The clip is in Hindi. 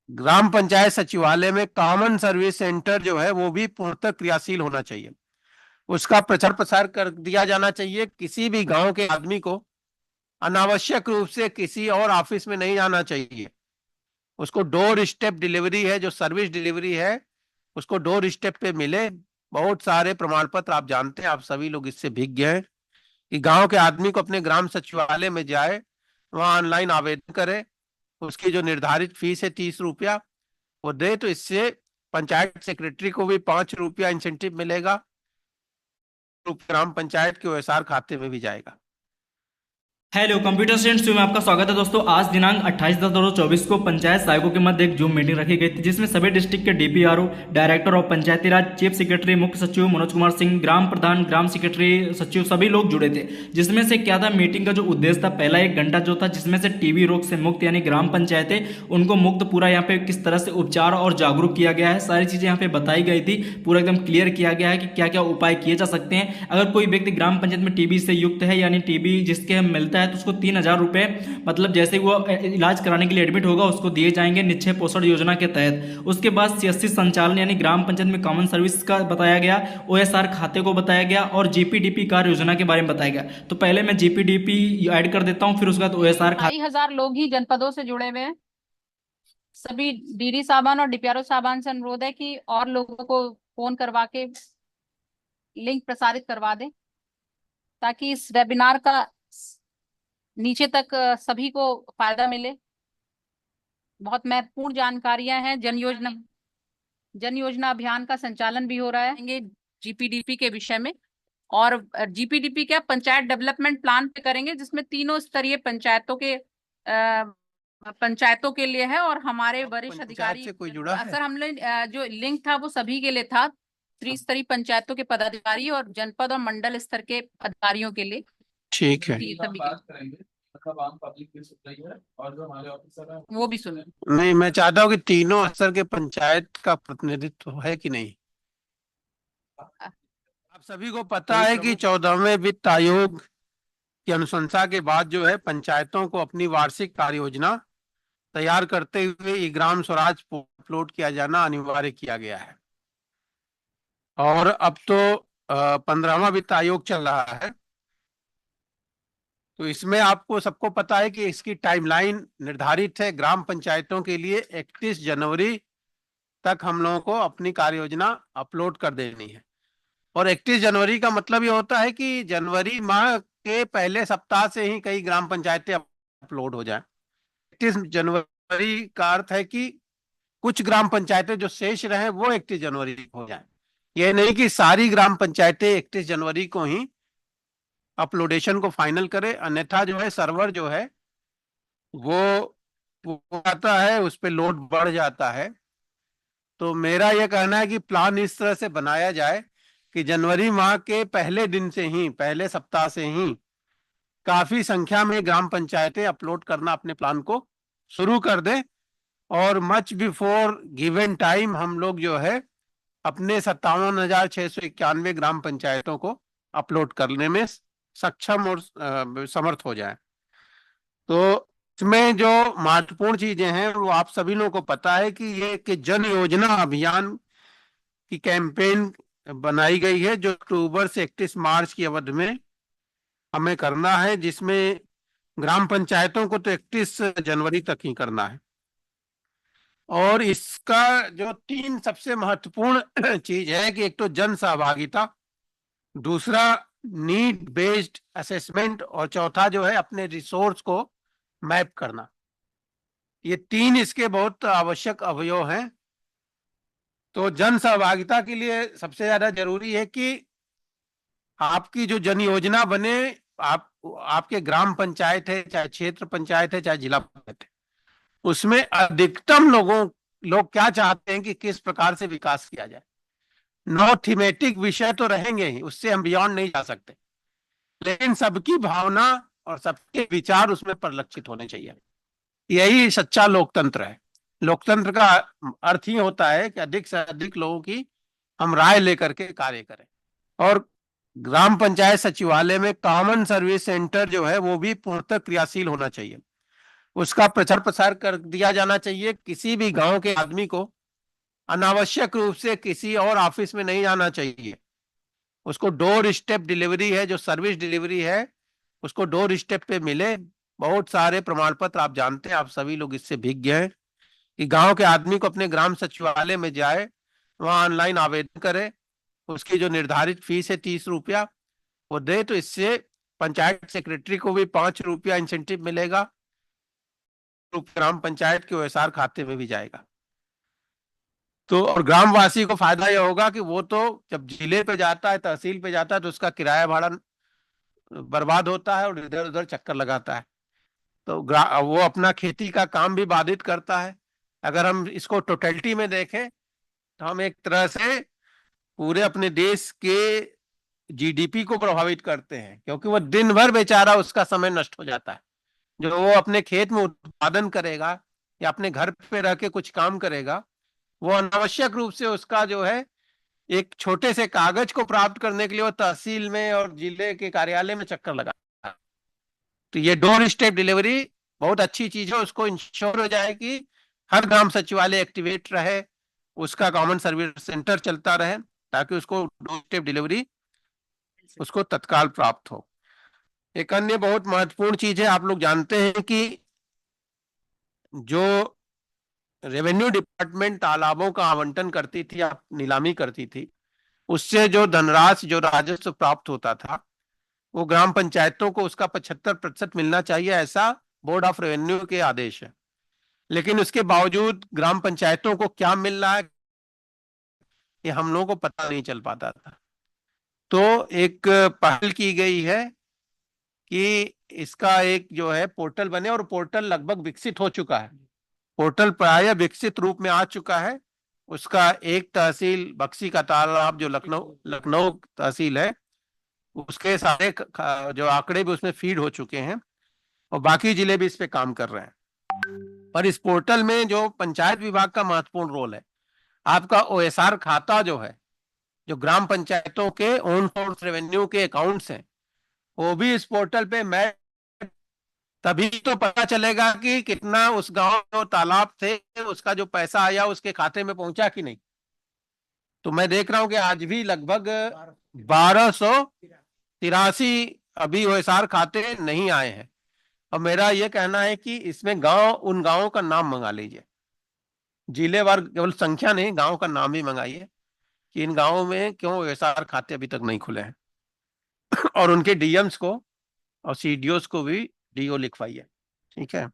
ग्राम पंचायत सचिवालय में कॉमन सर्विस सेंटर जो है वो भी पूर्णतः क्रियाशील होना चाहिए। उसका प्रचार प्रसार कर दिया जाना चाहिए। किसी भी गांव के आदमी को अनावश्यक रूप से किसी और ऑफिस में नहीं जाना चाहिए। उसको डोर स्टेप डिलीवरी है, जो सर्विस डिलीवरी है, उसको डोर स्टेप पे मिले। बहुत सारे प्रमाण पत्र आप जानते हैं, आप सभी लोग इससे भिज्ञ हैं कि गांव के आदमी को अपने ग्राम सचिवालय में जाए, वहां ऑनलाइन आवेदन करे, उसकी जो निर्धारित फीस है 30 रुपया वो दे, तो इससे पंचायत सेक्रेटरी को भी 5 रुपया इंसेंटिव मिलेगा, ग्राम पंचायत के ओएसआर खाते में भी जाएगा। हेलो कंप्यूटर स्टूडेंट्स में आपका स्वागत है दोस्तों। आज दिनांक 28/10/2024 को पंचायत सहायकों के मध्य एक जूम मीटिंग रखी गई थी, जिसमें सभी डिस्ट्रिक्ट के DPRO, director of Panchayati Raj, chief secretary, मुख्य सचिव मनोज कुमार सिंह, ग्राम प्रधान, ग्राम सेक्रेटरी, सचिव सभी लोग जुड़े थे। जिसमें से क्या था, मीटिंग का जो उद्देश्य था, पहला 1 घंटा जो था, जिसमें से टीबी रोग से मुक्त यानी ग्राम पंचायतें उनको मुक्त पूरा यहाँ पे किस तरह से उपचार और जागरूक किया गया है, सारी चीजें यहाँ पे बताई गई थी। पूरा एकदम क्लियर किया गया है कि क्या क्या उपाय किए जा सकते हैं। अगर कोई व्यक्ति ग्राम पंचायत में टीबी से युक्त है यानी टीबी जिसके मिलता है, तो उसको 3,000 रुपए मतलब जैसे वो इलाज कराने के लिए एडमिट होगा उसको दिए जाएंगे निश्चय पोषण योजना के तहत। उसके बाद सीएससी संचालन यानी ग्राम पंचायत में कॉमन सर्विस का बताया गया, ओएसआर खाते को बताया गया और जीपीडीपी कार्य योजना के बारे में बताया गया। तो पहले मैं जीपीडीपी ऐड कर देता हूं, फिर उसके बाद ओएसआर खाते। 2,500 लोग ही जनपदों से जुड़े हुए हैं। सभी डीडी साहबान और डीपीआरओ साहबान से अनुरोध है कि और लोगों को फोन करवा के लिंक प्रसारित करवा दें, ताकि इस वेबिनार का नीचे तक सभी को फायदा मिले। बहुत महत्वपूर्ण जानकारियां हैं। जन योजना अभियान का संचालन भी हो रहा है जीपीडीपी के विषय में। और जीपीडीपी क्या पंचायत डेवलपमेंट प्लान पे करेंगे, जिसमें तीनों स्तरीय पंचायतों के लिए है और हमारे वरिष्ठ अधिकारी से कोई जुड़ा है? सर, हमने जो लिंक था वो सभी के लिए था, त्रिस्तरीय पंचायतों के पदाधिकारी और जनपद और मंडल स्तर के अधिकारियों के लिए। ठीक है, सभी के मतलब आम पब्लिक भी सुन रही है और जो हमारे ऑफिसर हैं वो भी सुने। नहीं, मैं चाहता हूँ कि तीनों स्तर के पंचायत का प्रतिनिधित्व है कि नहीं। आप सभी को पता है कि 14वें वित्त आयोग की अनुशंसा के बाद जो है पंचायतों को अपनी वार्षिक कार्य योजना तैयार करते हुए ई ग्राम स्वराज अपलोड किया जाना अनिवार्य किया गया है। और अब तो 15वां वित्त आयोग चल रहा है, तो इसमें आपको सबको पता है कि इसकी टाइमलाइन निर्धारित है। ग्राम पंचायतों के लिए 31 जनवरी तक हम लोगों को अपनी कार्य योजना अपलोड कर देनी है। और 31 जनवरी का मतलब ये होता है कि जनवरी माह के पहले सप्ताह से ही कई ग्राम पंचायतें अपलोड हो जाए। 31 जनवरी का अर्थ है कि कुछ ग्राम पंचायतें जो शेष रहे वो 31 जनवरी को हो जाए। यह नहीं कि सारी ग्राम पंचायतें 31 जनवरी को ही अपलोडेशन को फाइनल करे, अन्यथा जो है सर्वर जो है वो आता है, उस पर लोड बढ़ जाता है। तो मेरा यह कहना है कि प्लान इस तरह से बनाया जाए कि जनवरी माह के पहले दिन से ही, पहले सप्ताह से ही काफी संख्या में ग्राम पंचायतें अपलोड करना अपने प्लान को शुरू कर दें, और मच बिफोर गिवन टाइम हम लोग जो है अपने 57,691 ग्राम पंचायतों को अपलोड करने में सक्षम और समर्थ हो जाए। तो इसमें जो महत्वपूर्ण चीजें हैं वो आप सभी लोगों को पता है कि ये कि जन योजना अभियान की कैंपेन बनाई गई है, जो अक्टूबर से 31 मार्च की अवधि में हमें करना है, जिसमें ग्राम पंचायतों को तो 31 जनवरी तक ही करना है। और इसका जो 3 सबसे महत्वपूर्ण चीज है कि एक तो जन सहभागिता, दूसरा नीड बेस्ड असेसमेंट, और चौथा जो है अपने रिसोर्स को मैप करना। ये 3 इसके बहुत आवश्यक अवयव हैं। तो जन सहभागिता के लिए सबसे ज्यादा जरूरी है कि आपकी जो जन योजना बने, आपके ग्राम पंचायत है, चाहे क्षेत्र पंचायत है, चाहे जिला पंचायत है, उसमें अधिकतम लोग क्या चाहते हैं कि किस प्रकार से विकास किया जाए। 9 थीमेटिक विषय तो रहेंगे ही, उससे हम बियॉन्ड नहीं जा सकते, लेकिन सबकी भावना और सबके विचार उसमें परिलक्षित होने चाहिए। यही सच्चा लोकतंत्र है। लोकतंत्र का अर्थ ही होता है कि अधिक से अधिक लोगों की हम राय लेकर के कार्य करें। और ग्राम पंचायत सचिवालय में कॉमन सर्विस सेंटर जो है वो भी पूर्णतः क्रियाशील होना चाहिए। उसका प्रचार प्रसार कर दिया जाना चाहिए। किसी भी गांव के आदमी को अनावश्यक रूप से किसी और ऑफिस में नहीं जाना चाहिए। उसको डोर स्टेप डिलीवरी है, जो सर्विस डिलीवरी है, उसको डोर स्टेप पे मिले। बहुत सारे प्रमाण पत्र आप जानते हैं, आप सभी लोग इससे भीग गए हैं कि गांव के आदमी को अपने ग्राम सचिवालय में जाए, वहां ऑनलाइन आवेदन करे, उसकी जो निर्धारित फीस है 30 रुपया वो दे, तो इससे पंचायत सेक्रेटरी को भी 5 रुपया इंसेंटिव मिलेगा, ग्राम पंचायत के ओएसआर खाते में भी जाएगा। तो और ग्रामवासी को फायदा यह होगा कि वो तो जब जिले पे जाता है, तहसील पे जाता है, तो उसका किराया भाड़ा बर्बाद होता है और इधर उधर चक्कर लगाता है। तो वो अपना खेती का काम भी बाधित करता है। अगर हम इसको टोटलिटी में देखें तो हम एक तरह से पूरे अपने देश के जीडीपी को प्रभावित करते हैं, क्योंकि वो दिन भर बेचारा उसका समय नष्ट हो जाता है। जो वो अपने खेत में उत्पादन करेगा या अपने घर पे रह के कुछ काम करेगा, वो अनावश्यक रूप से उसका जो है एक छोटे से कागज को प्राप्त करने के लिए वो तहसील में और जिले के कार्यालय में चक्कर लगा। तो ये डोर स्टेप डिलीवरी बहुत अच्छी चीज है। उसको इंश्योर हो जाए कि हर ग्राम सचिवालय एक्टिवेट रहे, उसका कॉमन सर्विस सेंटर चलता रहे, ताकि उसको डोर स्टेप डिलीवरी उसको तत्काल प्राप्त हो। एक अन्य बहुत महत्वपूर्ण चीज है, आप लोग जानते हैं कि जो रेवेन्यू डिपार्टमेंट तालाबों का आवंटन करती थी, आप नीलामी करती थी, उससे जो धनराशि, जो राजस्व प्राप्त होता था, वो ग्राम पंचायतों को उसका 75% मिलना चाहिए, ऐसा बोर्ड ऑफ रेवेन्यू के आदेश है। लेकिन उसके बावजूद ग्राम पंचायतों को क्या मिल रहा है ये हम लोगों को पता नहीं चल पाता था। तो एक पहल की गई है कि इसका एक जो है पोर्टल बने, और पोर्टल लगभग विकसित हो चुका है। पोर्टल प्राय विकसित रूप में आ चुका है। उसका एक तहसील बक्सी का तालाब, जो लखनऊ लखनऊ तहसील है, उसके सारे जो आंकड़े भी उसमें फीड हो चुके हैं, और बाकी जिले भी इस पे काम कर रहे हैं। पर इस पोर्टल में जो पंचायत विभाग का महत्वपूर्ण रोल है, आपका ओएसआर खाता जो है, जो ग्राम पंचायतों के ओन सोर्स रेवेन्यू के अकाउंट्स हैं, वो भी इस पोर्टल पे मैं तभी तो पता चलेगा कि कितना उस गांव जो तालाब थे उसका जो पैसा आया उसके खाते में पहुंचा कि नहीं। तो मैं देख रहा हूं कि आज भी लगभग 1283 अभी ओएसआर खाते नहीं आए हैं। और मेरा यह कहना है कि इसमें गांव, उन गांवों का नाम मंगा लीजिए, जिलेवार, केवल संख्या नहीं, गांव का नाम भी मंगाइए कि इन गांवों में क्यों ओएसआर खाते अभी तक नहीं खुले हैं। और उनके डीएम्स को और सीडीओस को भी डीओ लिखवाइए। ठीक है।